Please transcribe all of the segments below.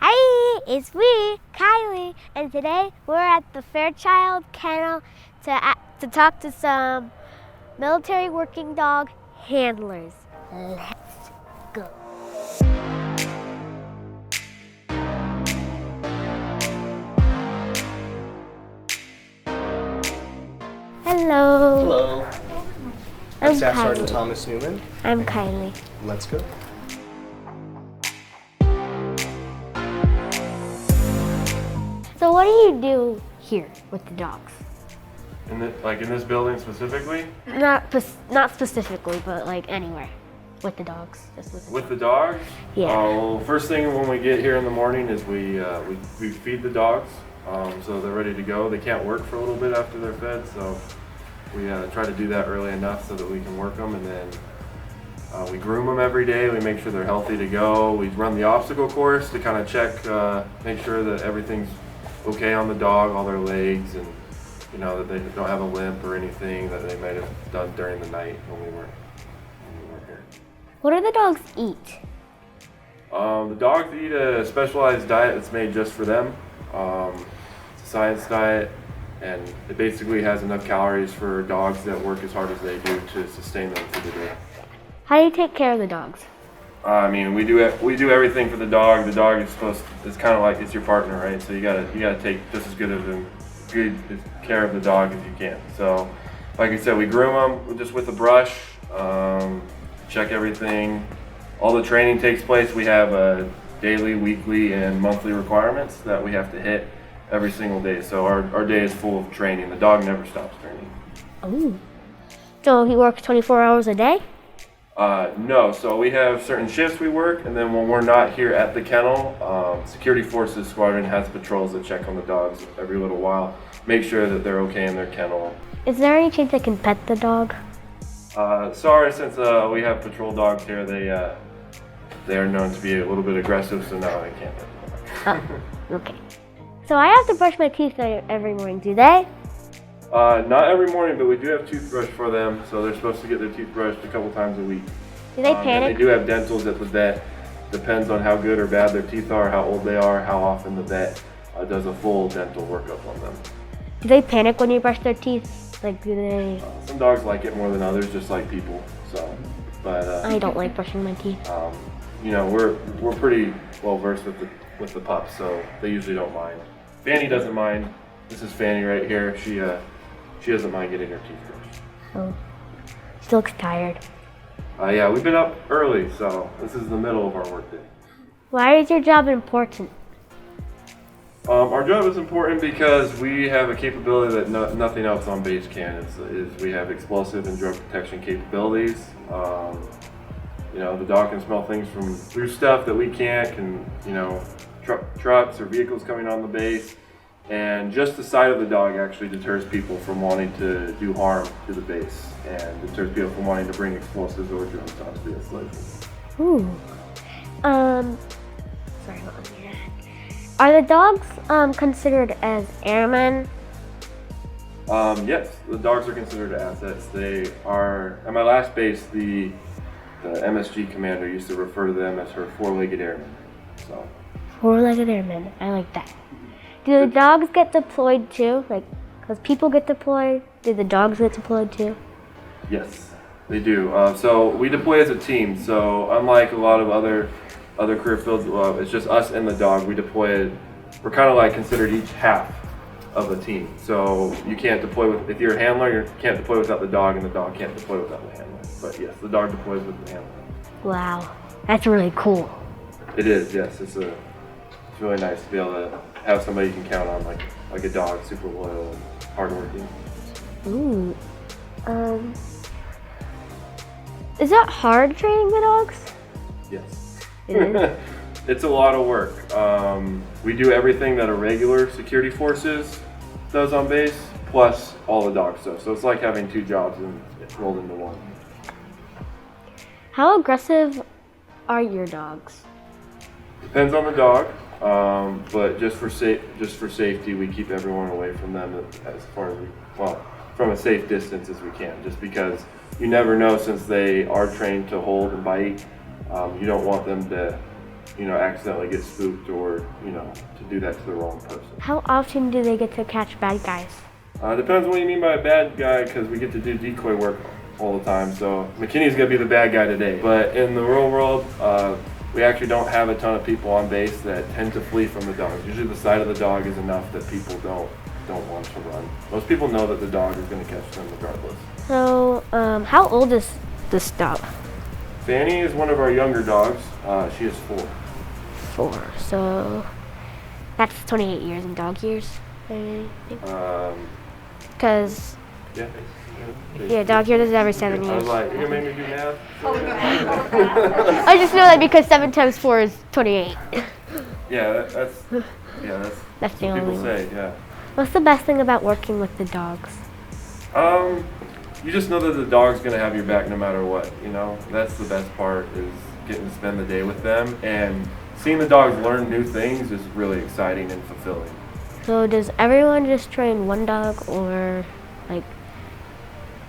Hi, it's me, Kylie, and today we're at the Fairchild Kennel to talk to some military working dog handlers. Let's go. Hello. Hello. I'm Staff Kylie. Sergeant Thomas Newman. I'm Kylie. Let's go. So what do you do here with the dogs? In this building specifically? Not specifically, but like anywhere with the dogs. Just With the dogs? Yeah. Well, first thing when we get here in the morning is we feed the dogs, so they're ready to go. They can't work for a little bit after they're fed, so we try to do that early enough so that we can work them, and then we groom them every day. We make sure they're healthy to go. We run the obstacle course to kind of check, make sure that everything's okay on the dog, all their legs, and that they don't have a limp or anything that they might have done during the night when we weren't here. What do the dogs eat? The dogs eat a specialized diet that's made just for them. It's a science diet, and it basically has enough calories for dogs that work as hard as they do to sustain them through the day. How do you take care of the dogs? I mean, we do everything for the dog. The dog is it's kind of like it's your partner, right? So you gotta take just as good care of the dog as you can. So, like I said, we groom them just with a brush, check everything. All the training takes place. We have daily, weekly, and monthly requirements that we have to hit every single day. So our day is full of training. The dog never stops training. Oh. So he works 24 hours a day? No, so we have certain shifts we work, and then when we're not here at the kennel, Security Forces Squadron has patrols that check on the dogs every little while, make sure that they're okay in their kennel. Is there any chance I can pet the dog? Sorry, since we have patrol dogs here, they are known to be a little bit aggressive, so no, I can't pet them. Oh, okay. So I have to brush my teeth every morning, do they? Not every morning, but we do have toothbrush for them, so they're supposed to get their teeth brushed a couple times a week. Do they And panic? they do have dentals at the vet. Depends on how good or bad their teeth are, how old they are, how often the vet does a full dental workup on them. Do they panic when you brush their teeth? Like, do they? Some dogs like it more than others, just like people. So, but I don't like brushing my teeth. we're pretty well versed with the pups, so they usually don't mind. Fanny doesn't mind. This is Fanny right here. She doesn't mind getting her teeth brushed. Oh. She looks tired. Yeah, we've been up early, so this is the middle of our workday. Why is your job important? Our job is important because we have a capability that nothing else on base can. Is we have explosive and drug protection capabilities. The dog can smell things through stuff that we can't. Trucks or vehicles coming on the base. And just the sight of the dog actually deters people from wanting to do harm to the base, and deters people from wanting to bring explosives or drugs onto the installation. Ooh. Sorry about that. Are the dogs considered as airmen? Yes, the dogs are considered assets. They are, at my last base, the MSG commander used to refer to them as her four-legged airmen. So. Four-legged airmen. I like that. Do the dogs get deployed too? Because people get deployed, do the dogs get deployed too? Yes, they do. So we deploy as a team. So unlike a lot of other career fields, it's just us and the dog. We deploy. We're kind of like considered each half of a team. So you can't deploy if you're a handler, you can't deploy without the dog, and the dog can't deploy without the handler. But yes, the dog deploys with the handler. Wow, that's really cool. It is. Yes, it's really nice to be able to have somebody you can count on, like a dog, super loyal and hardworking. Ooh. Is that hard training the dogs? Yes. It is? It's a lot of work. We do everything that a regular security forces does on base, plus all the dog stuff. So it's like having two jobs and rolled into one. How aggressive are your dogs? Depends on the dog, but just for safety, we keep everyone away from them as far as from a safe distance as we can. Just because you never know, since they are trained to hold and bite, you don't want them to accidentally get spooked or, to do that to the wrong person. How often do they get to catch bad guys? Depends on what you mean by a bad guy, because we get to do decoy work all the time. So McKinney's gonna be the bad guy today. But in the real world, we actually don't have a ton of people on base that tend to flee from the dogs. Usually the sight of the dog is enough that people don't want to run. Most people know that the dog is gonna catch them regardless. So, how old is this dog? Fanny is one of our younger dogs. She is 4. 4. So, that's 28 years in dog years, I think. Because, yeah, dog years is every 7 years. I was like, you're gonna make me do math? I just know that because 7 times 4 is 28. Yeah, that's the what only people one. say, yeah. What's the best thing about working with the dogs? You just know that the dog's gonna have your back no matter what, That's the best part, is getting to spend the day with them, and seeing the dogs learn new things is really exciting and fulfilling. So does everyone just train one dog, or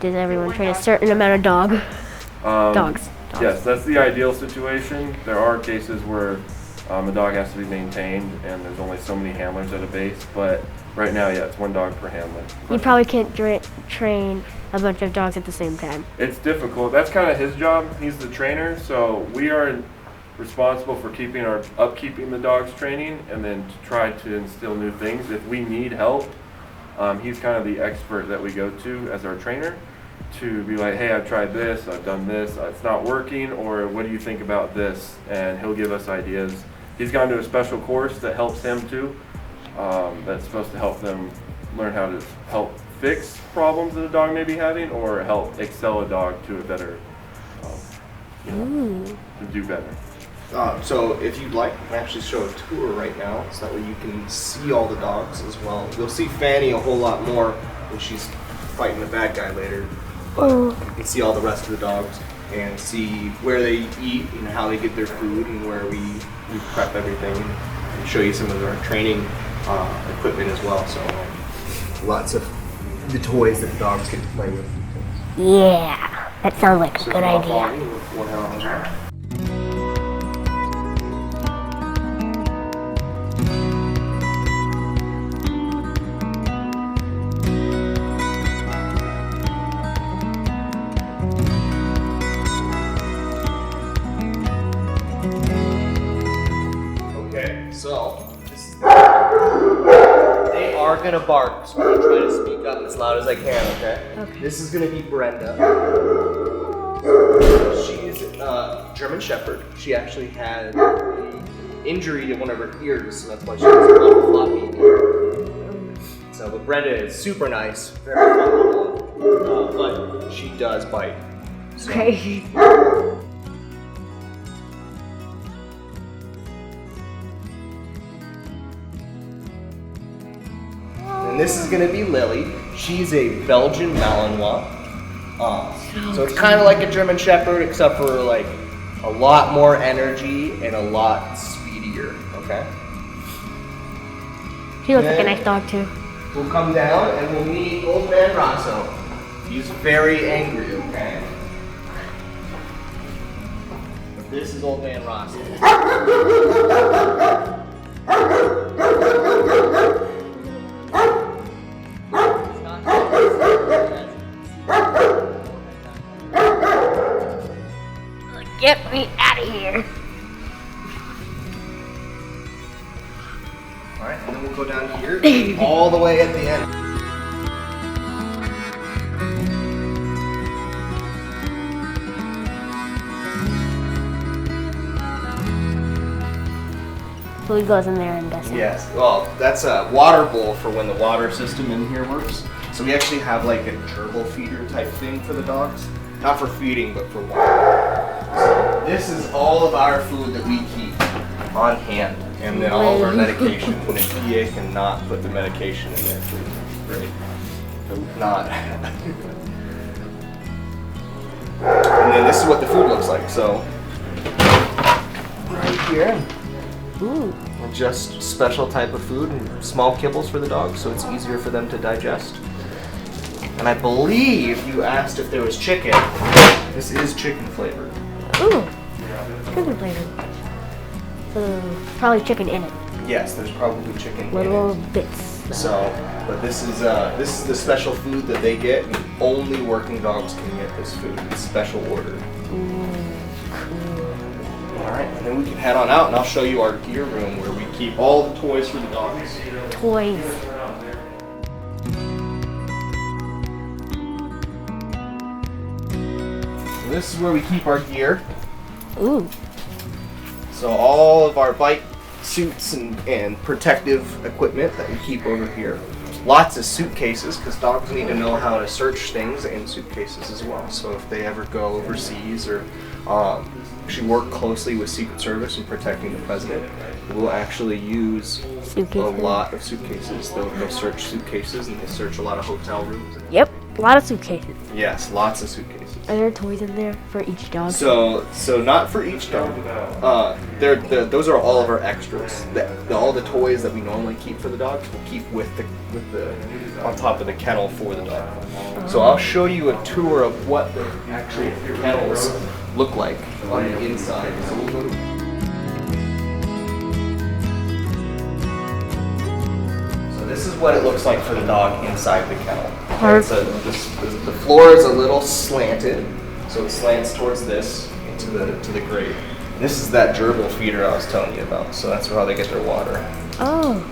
does everyone train a certain amount of dogs? Yes, that's the ideal situation. There are cases where a dog has to be maintained and there's only so many handlers at a base, but right now, yeah, it's 1 dog per handler. You probably can't train a bunch of dogs at the same time. It's difficult. That's kind of his job. He's the trainer, so we are responsible for upkeeping the dog's training, and then to try to instill new things. If we need help, he's kind of the expert that we go to as our trainer to be like, hey, I've tried this, I've done this, it's not working, or what do you think about this? And he'll give us ideas. He's gone to a special course that helps him too, that's supposed to help them learn how to help fix problems that a dog may be having, or help excel a dog to a better, to do better. So if you'd like, I can actually show a tour right now, so that way you can see all the dogs as well. You'll see Fanny a whole lot more when she's fighting the bad guy later, but you can see all the rest of the dogs and see where they eat and how they get their food and where we prep everything, and show you some of our training equipment as well. So lots of the toys that the dogs get to play with. Yeah, that sounds like a good idea. One hand on the So, they are gonna bark, so I'm gonna try to speak up as loud as I can, okay? This is gonna be Brenda. She's a German Shepherd. She actually had an injury to one of her ears, so that's why she has a little floppy ear. So, but Brenda is super nice, very friendly dog, but she does bite. So. Okay. And this is gonna be Lily. She's a Belgian Malinois. So it's kind of like a German Shepherd, except for like a lot more energy and a lot speedier. Okay. She looks like a nice dog too. We'll come down and we'll meet Old Man Rosso. He's very angry. Okay. This is Old Man Rosso. Get me out of here. Alright, and then we'll go down here all the way at the end. So he goes in there, I'm guessing. Yes, well, that's a water bowl for when the water system in here works. So we actually have like a gerbil feeder type thing for the dogs. Not for feeding, but for water. So this is all of our food that we keep on hand. And then all of our medication. And the PA cannot put the medication in their food. Great. But not. And then this is what the food looks like. So, right here. Ooh. Just special type of food and small kibbles for the dogs, so it's easier for them to digest. And I believe you asked if there was chicken. This is chicken flavored. Ooh. Chicken flavored. Probably chicken in it. Yes, there's probably chicken Little in it. bits. So, but this is the special food that they get, and only working dogs can get this food. It's special order. Ooh, cool. All right, and then we can head on out, and I'll show you our gear room where we keep all the toys for the dogs. Toys. So this is where we keep our gear. Ooh. So all of our bike suits and protective equipment that we keep over here. Lots of suitcases, because dogs need to know how to search things in suitcases as well. So if they ever go overseas or actually work closely with Secret Service in protecting the president, we'll actually use a lot of suitcases. They'll search suitcases, and they search a lot of hotel rooms. Yep, a lot of suitcases. Yes, lots of suitcases. Are there toys in there for each dog? So not for each dog. Those are all of our extras. All the toys that we normally keep for the dogs, we'll keep with the on top of the kennel for the dog. So I'll show you a tour of what the actual kennels look like on the inside. So we'll go to. This is what it looks like for the dog inside the kennel. The floor is a little slanted, so it slants towards this to the grate. This is that gerbil feeder I was telling you about, so that's how they get their water. Oh,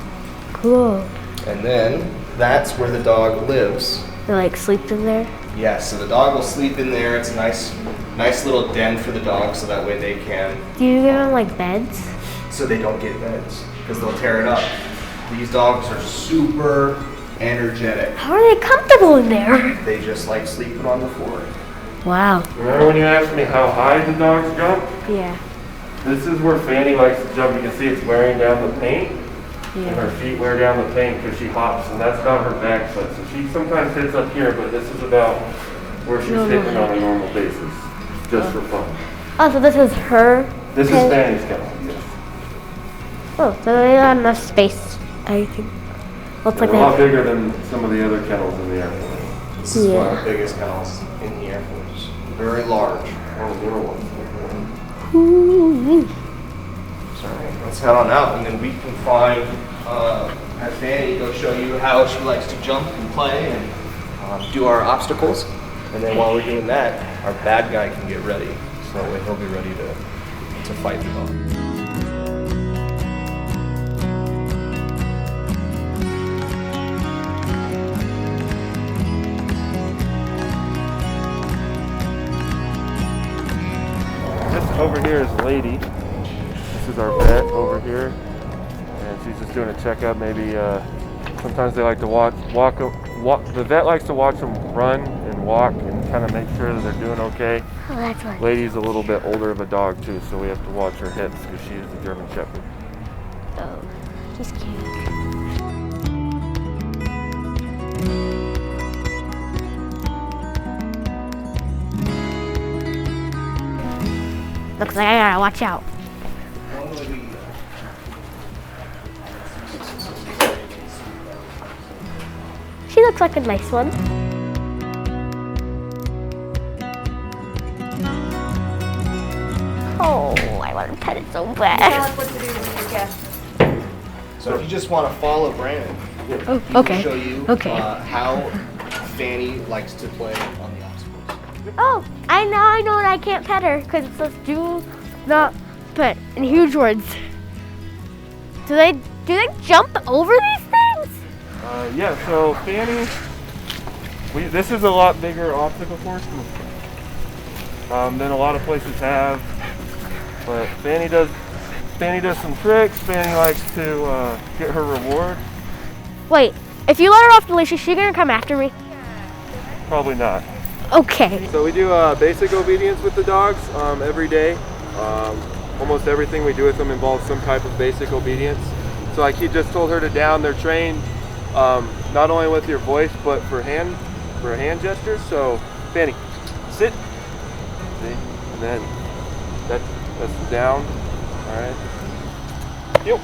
cool. And then that's where the dog lives. They like sleep in there? Yes, so the dog will sleep in there. It's a nice little den for the dog, so that way they can. Do you give them like beds? So they don't get beds, because they'll tear it up. These dogs are super energetic. How are they comfortable in there? They just like sleeping on the floor. Wow. Remember when you asked me how high the dogs jump? Yeah. This is where Fanny likes to jump. You can see it's wearing down the paint. And her feet wear down the paint because she hops, and that's about her back foot. So she sometimes hits up here, but this is about where she's hitting on a normal basis, just for fun. Oh, so this is her? This is Fanny's kennel, yes. Oh, so they got enough space, I think. Looks like They're a lot bigger than some of the other kennels in the Air Force. This is one of the biggest kennels in the Air Force. Very large. One of the newer ones. Ooh. Alright, let's head on out, and then we can have Fanny go show you how she likes to jump and play and do our obstacles. And then while we're doing that, our bad guy can get ready. So that way he'll be ready to fight the dog. Over here is Lady. This is our vet over here, and she's just doing a checkup. Maybe sometimes they like to walk. The vet likes to watch them run and walk and kind of make sure that they're doing okay. Oh, that's what. Lady's a little bit older of a dog too, so we have to watch her hips because she is a German Shepherd. Oh, she's cute. Looks like I gotta watch out. She looks like a nice one. Oh, I want to pet it so bad. So if you just want to follow Brandon, Oh, he okay. will show you how Fanny likes to play on the obstacles. Oh, I know that I can't pet her because it says do not pet in huge words. Do they jump over these things? Yeah, so Fanny, this is a lot bigger obstacle course than a lot of places have. But Fanny does some tricks. Fanny likes to get her reward. Wait, if you let her off the leash, is she gonna come after me? Probably not. Okay. So we do basic obedience with the dogs every day. Almost everything we do with them involves some type of basic obedience. So like he just told her to down, they're trained not only with your voice but for hand gestures. So Fanny, sit. See? And then that's down. All right. Heel.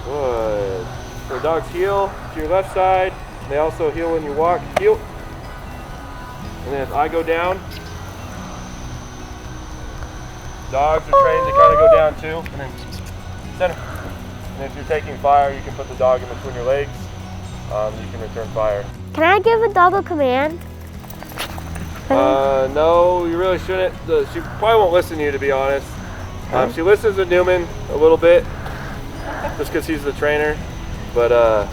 Good. So dogs heel to your left side. They also heel when you walk. Heel. And then if I go down, Dogs are trained to kind of go down too, and then center. And if you're taking fire, you can put the dog in between your legs. You can return fire. Can I give the dog a command? No, you really shouldn't. She probably won't listen to you, to be honest. She listens to Newman a little bit, just because he's the trainer. But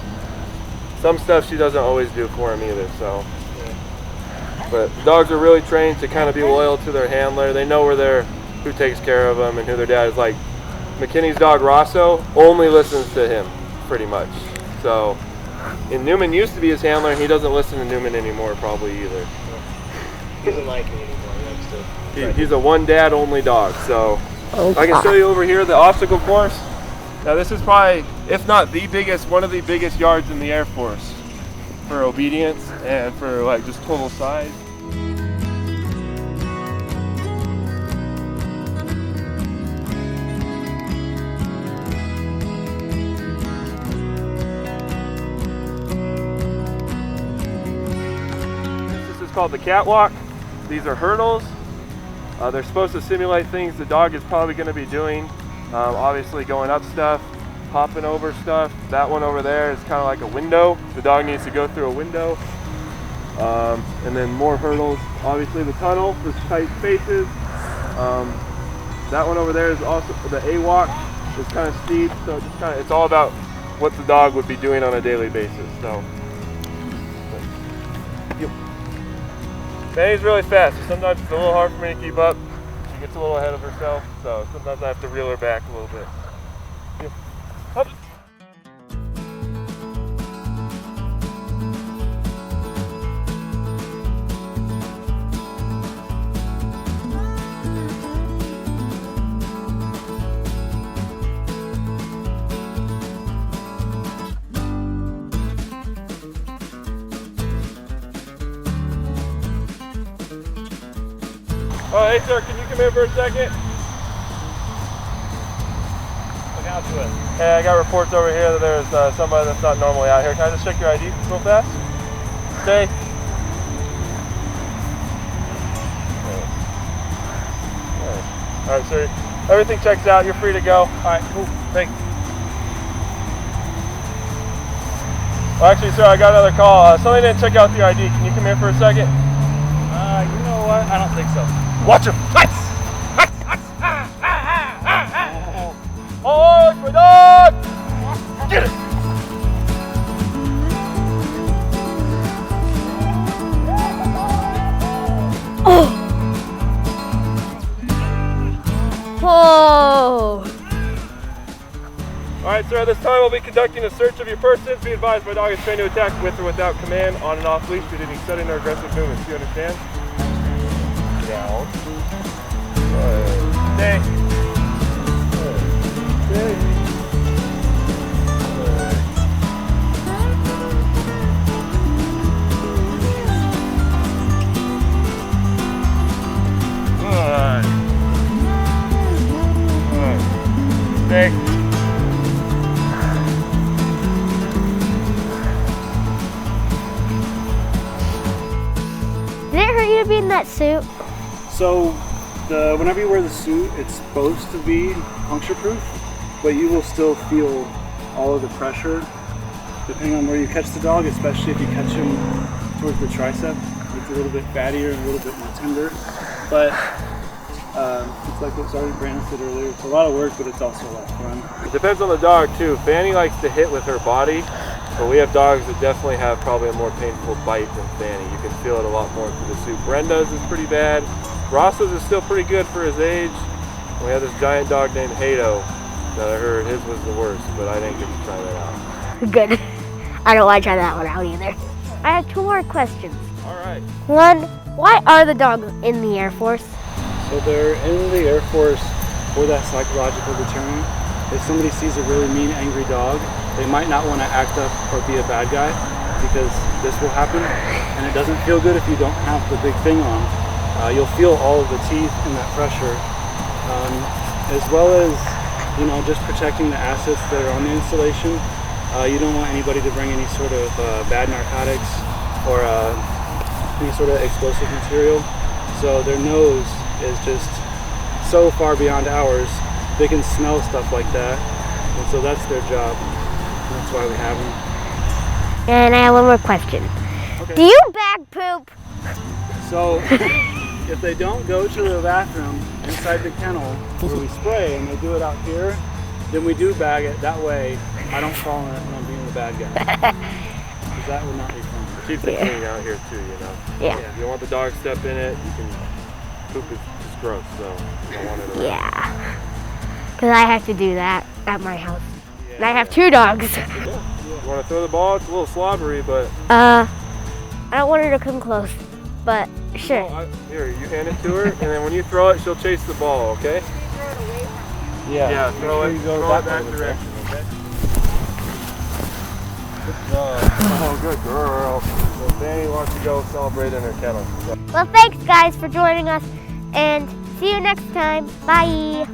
some stuff she doesn't always do for him either. So, but the dogs are really trained to kind of be loyal to their handler. They know who takes care of them and who their dad is. Like McKinney's dog Rosso only listens to him, pretty much. So, and Newman used to be his handler, and he doesn't listen to Newman anymore, probably either. He doesn't like me anymore. He likes to. He's a one dad only dog. So I can show you over here the obstacle course. Now this is probably, if not the biggest, one of the biggest yards in the Air Force for obedience and for like just total size. This is called the catwalk. These are hurdles. They're supposed to simulate things the dog is probably going to be doing. Obviously going up stuff, hopping over stuff. That one over there is kind of like a window. The dog needs to go through a window. And then more hurdles. Obviously the tunnel for tight spaces. That one over there is also the A-walk. It's kind of steep, so it's all about what the dog would be doing on a daily basis. So. Fanny's really fast, so sometimes it's a little hard for me to keep up. She gets a little ahead of herself, so sometimes I have to reel her back a little bit. Up. Oh, hey sir, can you come here for a second? Look out to it. Hey, I got reports over here that there's somebody that's not normally out here. Can I just check your ID real fast? Stay. All right, sir. Everything checks out. You're free to go. All right, cool. Thanks. Well, actually, sir, I got another call. Somebody didn't check out your ID. Can you come here for a second? You know what? I don't think so. Watch him! Oh, my dog! Get it! Oh! Whoa! Alright, sir, at this time we'll be conducting a search of your person. Be advised, my dog is trained to attack with or without command, on and off leash, due to any sudden or aggressive movements. Do you understand? Down. Stay. Stay. Alright. Stay. Did it hurt you to be in that suit? So, whenever you wear the suit, it's supposed to be puncture-proof, but you will still feel all of the pressure depending on where you catch the dog, especially if you catch him towards the tricep. It's a little bit fattier and a little bit more tender, but it's like what Sergeant Brandon said earlier, it's a lot of work, but it's also a lot of fun. It depends on the dog too. Fanny likes to hit with her body, but we have dogs that definitely have probably a more painful bite than Fanny. You can feel it a lot more through the suit. Brenda's is pretty bad. Rosso's is still pretty good for his age. We have this giant dog named Hato that I heard his was the worst, but I didn't get to try that out. Good. I don't want to try that one out either. I have two more questions. All right. One, why are the dogs in the Air Force? So they're in the Air Force for that psychological deterrent. If somebody sees a really mean, angry dog, they might not want to act up or be a bad guy, because this will happen, and it doesn't feel good if you don't have the big thing on. You'll feel all of the teeth and that pressure, as well as, you know, just protecting the assets that are on the installation. You don't want anybody to bring any sort of bad narcotics or any sort of explosive material. So their nose is just so far beyond ours. They can smell stuff like that, and so that's their job. That's why we have them. And I have one more question. Okay. Do you bag poop? So if they don't go to the bathroom inside the kennel where we spray and they do it out here, then we do bag it. That way I don't fall in it when I'm being the bad guy. Because that would not be fun. Keeps it clean out here too, you know. Yeah. If you want the dog to step in it, you can. Poop is just gross, so you don't want it around. Yeah. Because I have to do that at my house. And I have 2 dogs. You want to throw the ball? It's a little slobbery, but. I don't want her to come close, but sure. Oh, here, you hand it to her, and then when you throw it, she'll chase the ball, okay? Yeah, throw it. You go Throw it that that way. direction, okay? Oh, good girl. So Fanny wants to go celebrate in her kennel. Well, thanks guys for joining us, and see you next time. Bye.